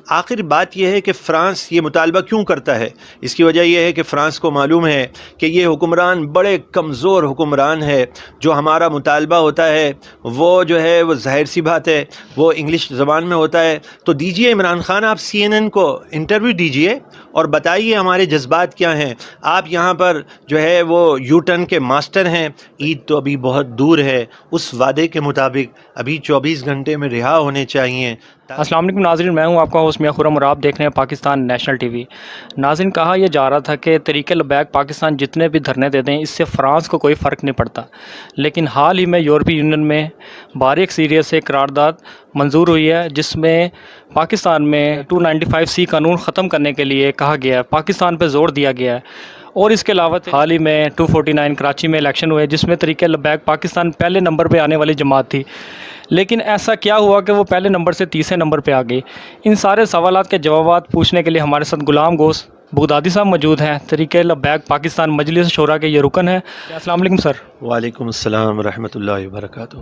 آخر بات یہ ہے کہ فرانس یہ مطالبہ کیوں کرتا ہے؟ اس کی وجہ یہ ہے کہ فرانس کو معلوم ہے کہ یہ حکمران بڑے کمزور حکمران ہے. جو ہمارا مطالبہ ہوتا ہے وہ جو ہے وہ ظاہر سی بات ہے وہ انگلش زبان میں ہوتا ہے. تو دیجئے عمران خان، آپ CNN کو انٹرویو دیجئے اور بتائیے ہمارے جذبات کیا ہیں. آپ یہاں پر جو ہے وہ یو ٹرن کے ماسٹر ہیں. عید تو ابھی بہت دور ہے، اس وعدے کے مطابق ابھی 24 گھنٹے میں رہا ہونے چاہیے. السلام علیکم ناظرین، میں ہوں آپ کا ہوسٹ میاں خرم اور آپ دیکھ رہے ہیں پاکستان نیشنل ٹی وی. ناظرین، کہا یہ جا رہا تھا کہ تحریک لبیک پاکستان جتنے بھی دھرنے دیتے ہیں اس سے فرانس کو کوئی فرق نہیں پڑتا، لیکن حال ہی میں یورپی یونین میں باری اکثریت سے قرارداد منظور ہوئی ہے جس میں پاکستان میں 295C قانون ختم کرنے کے لیے کہا گیا ہے، پاکستان پہ زور دیا گیا ہے. اور اس کے علاوہ حال ہی میں 249 کراچی میں الیکشن ہوئے جس میں تحریک لبیک پاکستان پہلے نمبر پہ آنے والی جماعت تھی، لیکن ایسا کیا ہوا کہ وہ پہلے نمبر سے تیسرے نمبر پہ آ گئی؟ ان سارے سوالات کے جوابات پوچھنے کے لیے ہمارے ساتھ غلام گوس بغدادی صاحب موجود ہیں، تحریک لبیک پاکستان مجلس شورا کے یہ رکن ہیں. السلام علیکم سر. وعلیکم السلام ورحمۃ اللہ وبرکاتہ.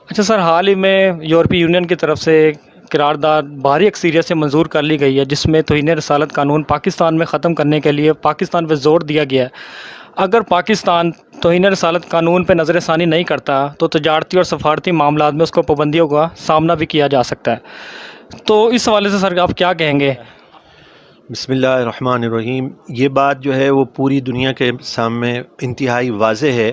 اچھا سر، حال ہی میں یورپی یونین کی طرف سے قرارداد بھاری اکثریت سے منظور کر لی گئی ہے جس میں توہین رسالت قانون پاکستان میں ختم کرنے کے لیے پاکستان پہ زور دیا گیا ہے. اگر پاکستان توہین رسالت قانون پہ نظر ثانی نہیں کرتا تو تجارتی اور سفارتی معاملات میں اس کو پابندیوں کا سامنا بھی کیا جا سکتا ہے. تو اس حوالے سے سر آپ کیا کہیں گے؟ بسم اللہ الرحمن الرحیم. یہ بات جو ہے وہ پوری دنیا کے سامنے انتہائی واضح ہے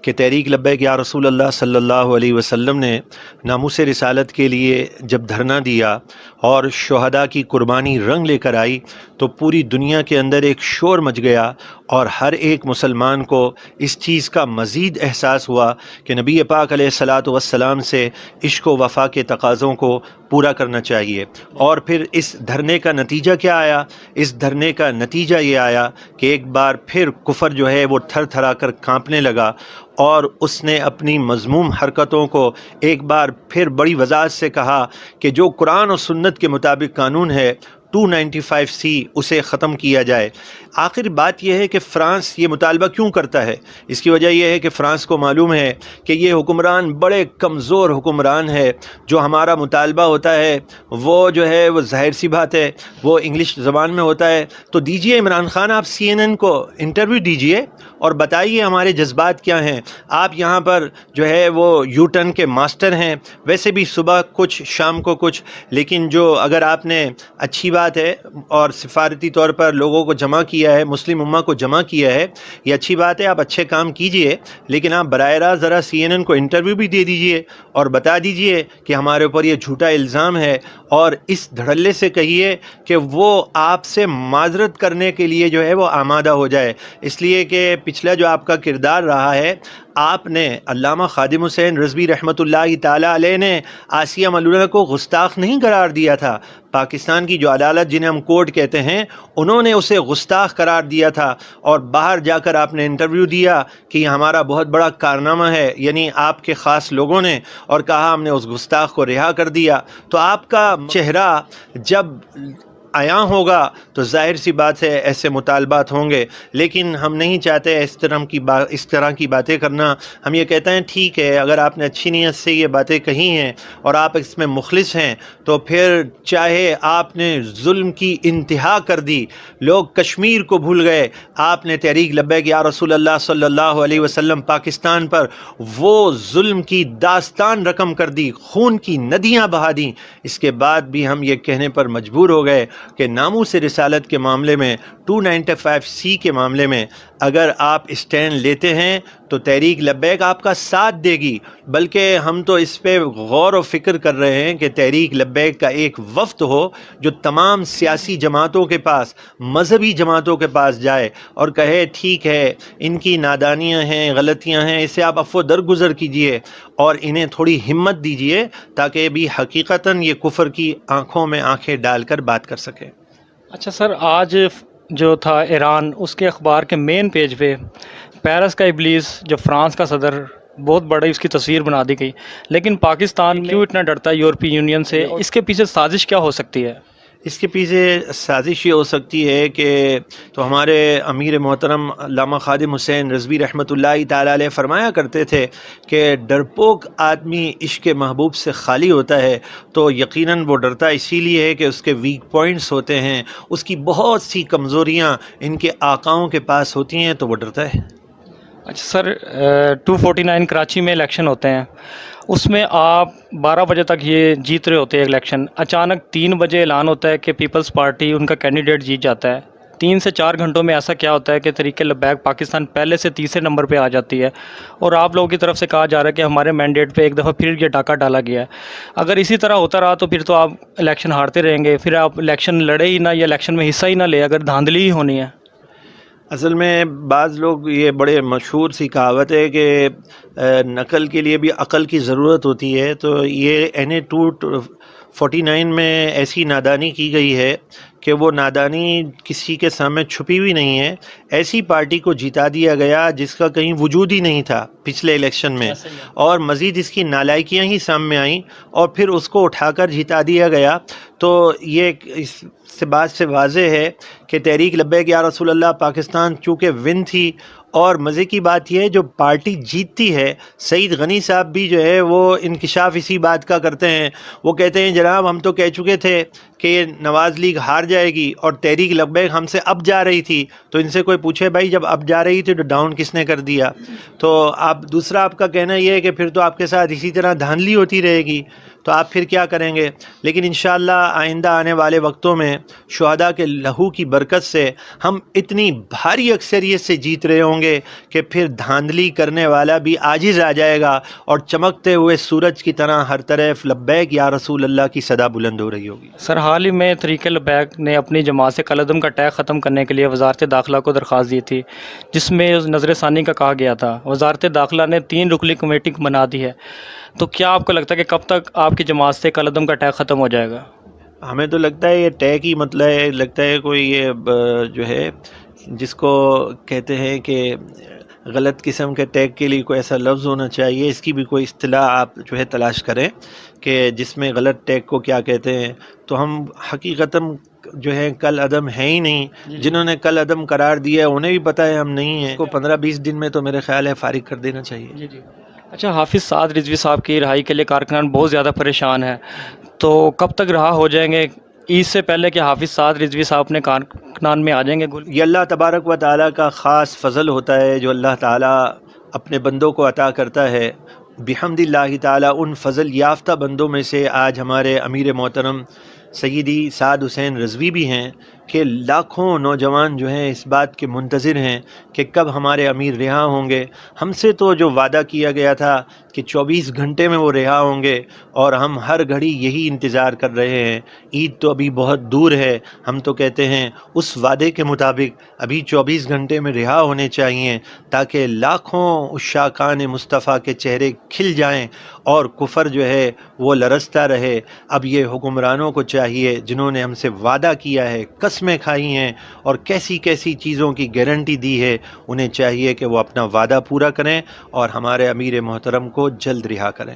کہ تحریک لبیک یا رسول اللہ صلی اللہ علیہ وسلم نے ناموس رسالت کے لیے جب دھرنا دیا اور شہداء کی قربانی رنگ لے کر آئی تو پوری دنیا کے اندر ایک شور مچ گیا اور ہر ایک مسلمان کو اس چیز کا مزید احساس ہوا کہ نبی پاک علیہ الصلاۃ والسلام سے عشق و وفا کے تقاضوں کو پورا کرنا چاہیے. اور پھر اس دھرنے کا نتیجہ کیا آیا؟ اس دھرنے کا نتیجہ یہ آیا کہ ایک بار پھر کفر جو ہے وہ تھر تھرا کر کانپنے لگا اور اس نے اپنی مذموم حرکتوں کو ایک بار پھر بڑی وضاحت سے کہا کہ جو قرآن اور سنت کے مطابق قانون ہے 295C اسے ختم کیا جائے. آخر بات یہ ہے کہ فرانس یہ مطالبہ کیوں کرتا ہے؟ اس کی وجہ یہ ہے کہ فرانس کو معلوم ہے کہ یہ حکمران بڑے کمزور حکمران ہے. جو ہمارا مطالبہ ہوتا ہے وہ جو ہے وہ ظاہر سی بات ہے وہ انگلش زبان میں ہوتا ہے. تو دیجئے عمران خان، آپ CNN کو انٹرویو دیجئے اور بتائیے ہمارے جذبات کیا ہیں. آپ یہاں پر جو ہے وہ یو ٹرن کے ماسٹر ہیں، ویسے بھی صبح کچھ شام کو کچھ، لیکن جو اگر آپ نے اچھی بات ہے اور سفارتی طور پر لوگوں کو جمع کیا ہے، مسلم امہ کو جمع کیا ہے، یہ اچھی بات ہے، آپ اچھے کام کیجئے، لیکن آپ براہ راست ذرا CNN کو انٹرویو بھی دے دیجئے اور بتا دیجئے کہ ہمارے اوپر یہ جھوٹا الزام ہے اور اس دھڑلے سے کہیے کہ وہ آپ سے معذرت کرنے کے لیے جو ہے وہ آمادہ ہو جائے. اس لیے کہ پچھلا جو آپ کا کردار رہا ہے، آپ نے علامہ خادم حسین رضوی رحمۃ اللہ تعالیٰ علیہ نے آسیہ ملونہ کو گستاخ نہیں قرار دیا تھا. پاکستان کی جو عدالت جنہیں ہم کورٹ کہتے ہیں انہوں نے اسے گستاخ قرار دیا تھا اور باہر جا کر آپ نے انٹرویو دیا کہ یہ ہمارا بہت بڑا کارنامہ ہے، یعنی آپ کے خاص لوگوں نے، اور کہا ہم نے اس گستاخ کو رہا کر دیا. تو آپ کا چہرہ جب عیاں ہوگا تو ظاہر سی بات ہے ایسے مطالبات ہوں گے، لیکن ہم نہیں چاہتے اس طرح کی باتیں کرنا. ہم یہ کہتے ہیں ٹھیک ہے، اگر آپ نے اچھی نیت سے یہ باتیں کہی ہیں اور آپ اس میں مخلص ہیں تو پھر چاہے آپ نے ظلم کی انتہا کر دی، لوگ کشمیر کو بھول گئے، آپ نے تحریک لبیک یا رسول اللہ صلی اللہ علیہ وسلم پاکستان پر وہ ظلم کی داستان رقم کر دی، خون کی ندیاں بہا دیں. اس کے بعد بھی ہم یہ کہنے پر مجبور ہو گئے کہ ناموس رسالت کے معاملے میں 295C کے معاملے میں اگر آپ اسٹینڈ لیتے ہیں تو تحریک لبیک آپ کا ساتھ دے گی. بلکہ ہم تو اس پہ غور و فکر کر رہے ہیں کہ تحریک لبیک کا ایک وفد ہو جو تمام سیاسی جماعتوں کے پاس، مذہبی جماعتوں کے پاس جائے اور کہے ٹھیک ہے ان کی نادانیاں ہیں، غلطیاں ہیں، اسے آپ عفو درگزر کیجئے اور انہیں تھوڑی ہمت دیجئے تاکہ بھی حقیقتاً یہ کفر کی آنکھوں میں آنکھیں ڈال کر بات کر سکے. اچھا سر، آج جو تھا ایران، اس کے اخبار کے مین پیج پہ پیرس کا ابلیس جو فرانس کا صدر، بہت بڑی اس کی تصویر بنا دی گئی، لیکن پاکستان کیوں اتنا ڈرتا ہے یورپی یونین سے؟ اس کے پیچھے سازش کیا ہو سکتی ہے؟ اس کے پیچھے سازش یہ ہو سکتی ہے کہ تو ہمارے امیر محترم علامہ خادم حسین رضوی رحمۃ اللہ تعالیٰ علیہ فرمایا کرتے تھے کہ ڈرپوک آدمی عشق محبوب سے خالی ہوتا ہے تو یقیناً وہ ڈرتا اسی لیے ہے کہ اس کے ویک پوائنٹس ہوتے ہیں، اس کی بہت سی کمزوریاں ان کے آقاؤں کے پاس ہوتی ہیں تو وہ ڈرتا ہے۔ اچھا سر، 249 کراچی میں الیکشن ہوتے ہیں، اس میں آپ 12 بجے تک یہ جیت رہے ہوتے ہیں الیکشن، اچانک 3 بجے اعلان ہوتا ہے کہ پیپلز پارٹی ان کا کینڈیڈیٹ جیت جاتا ہے۔ 3 سے 4 گھنٹوں میں ایسا کیا ہوتا ہے کہ تحریک لبیک پاکستان پہلے سے تیسرے نمبر پہ آ جاتی ہے، اور آپ لوگوں کی طرف سے کہا جا رہا ہے کہ ہمارے مینڈیٹ پہ ایک دفعہ پھر یہ ڈاکہ ڈالا گیا ہے۔ اگر اسی طرح ہوتا رہا تو پھر تو آپ الیکشن ہارتے رہیں گے، پھر آپ الیکشن لڑے ہی نہ یا الیکشن میں حصہ ہی نہ لے اگر دھاندلی ہی ہونی ہے۔ اصل میں بعض لوگ، یہ بڑے مشہور سی کہاوت ہے کہ نقل کے لیے بھی عقل کی ضرورت ہوتی ہے، تو یہ NA 249 میں ایسی نادانی کی گئی ہے کہ وہ نادانی کسی کے سامنے چھپی ہوئی نہیں ہے۔ ایسی پارٹی کو جیتا دیا گیا جس کا کہیں وجود ہی نہیں تھا پچھلے الیکشن میں، اور مزید اس کی نالائکیاں ہی سامنے آئیں اور پھر اس کو اٹھا کر جیتا دیا گیا۔ تو یہ اس سے بات سے واضح ہے کہ تحریک لبیک یا رسول اللہ پاکستان چونکہ ون تھی، اور مزے کی بات یہ ہے جو پارٹی جیتتی ہے، سعید غنی صاحب بھی جو ہے وہ انکشاف اسی بات کا کرتے ہیں، وہ کہتے ہیں جناب ہم تو کہہ چکے تھے کہ یہ نواز لیگ ہار جائے گی اور تحریک لبیک ہم سے اب جا رہی تھی، تو ان سے کوئی پوچھے بھائی جب اب جا رہی تھی تو ڈاؤن کس نے کر دیا؟ تو دوسرا آپ کا کہنا یہ ہے کہ پھر تو آپ کے ساتھ اسی طرح دھاندلی ہوتی رہے گی، تو آپ پھر کیا کریں گے؟ لیکن انشاءاللہ آئندہ آنے والے وقتوں میں شہداء کے لہو کی برکت سے ہم اتنی بھاری اکثریت سے جیت رہے ہوں گے کہ پھر دھاندلی کرنے والا بھی عاجز آ جائے گا اور چمکتے ہوئے سورج کی طرح ہر طرف لبیک یا رسول اللہ کی صدا بلند ہو رہی ہوگی۔ سر، حال ہی میں تحریک لبیک نے اپنی جماعت سے کالعدم کا ٹیگ ختم کرنے کے لیے وزارت داخلہ کو درخواست دی تھی، جس میں نظر ثانی کا کہا گیا تھا۔ وزارت داخلہ نے 3 رکنی کمیٹی بنا دی ہے، تو کیا آپ کو لگتا ہے کہ کب تک آپ کی جماعت سے کالعدم کا ٹیگ ختم ہو جائے گا؟ ہمیں تو لگتا ہے یہ ٹیگ ہی مطلب ہے، لگتا ہے کوئی یہ جو ہے جس کو کہتے ہیں کہ غلط قسم کے ٹیگ کے لیے کوئی ایسا لفظ ہونا چاہیے، اس کی بھی کوئی اصطلاح آپ جو ہے تلاش کریں کہ جس میں غلط ٹیگ کو کیا کہتے ہیں۔ تو ہم حقیقتاً جو ہے کل عدم ہے ہی نہیں، جنہوں نے کل عدم قرار دیا ہے انہیں بھی پتہ ہے ہم نہیں ہیں، کو 15-20 دن میں تو میرے خیال ہے فارغ کر دینا چاہیے۔ اچھا، حافظ سعد رضوی صاحب کی رہائی کے لیے کارکنان بہت زیادہ پریشان ہیں، تو کب تک رہا ہو جائیں گے؟ عید سے پہلے کہ حافظ سعد رضوی صاحب اپنے کارکنان میں آ جائیں گے؟ یہ اللہ تبارک و تعالیٰ کا خاص فضل ہوتا ہے جو اللہ تعالیٰ اپنے بندوں کو عطا کرتا ہے۔ بحمد اللہ تعالیٰ ان فضل یافتہ بندوں میں سے آج ہمارے امیر محترم سیدی سعد حسین رضوی بھی ہیں کہ لاکھوں نوجوان جو ہیں اس بات کے منتظر ہیں کہ کب ہمارے امیر رہا ہوں گے۔ ہم سے تو جو وعدہ کیا گیا تھا کہ 24 گھنٹے میں وہ رہا ہوں گے، اور ہم ہر گھڑی یہی انتظار کر رہے ہیں۔ عید تو ابھی بہت دور ہے، ہم تو کہتے ہیں اس وعدے کے مطابق ابھی 24 گھنٹے میں رہا ہونے چاہیے تاکہ لاکھوں عشاقان مصطفیٰ کے چہرے کھل جائیں اور کفر جو ہے وہ لرزتا رہے۔ اب یہ حکمرانوں کو چاہیے جنہوں نے ہم سے وعدہ کیا ہے، قسمیں کھائی ہیں اور کیسی کیسی چیزوں کی گارنٹی دی ہے، انہیں چاہیے کہ وہ اپنا وعدہ پورا کریں اور ہمارے امیر محترم کو جلد رہا کریں۔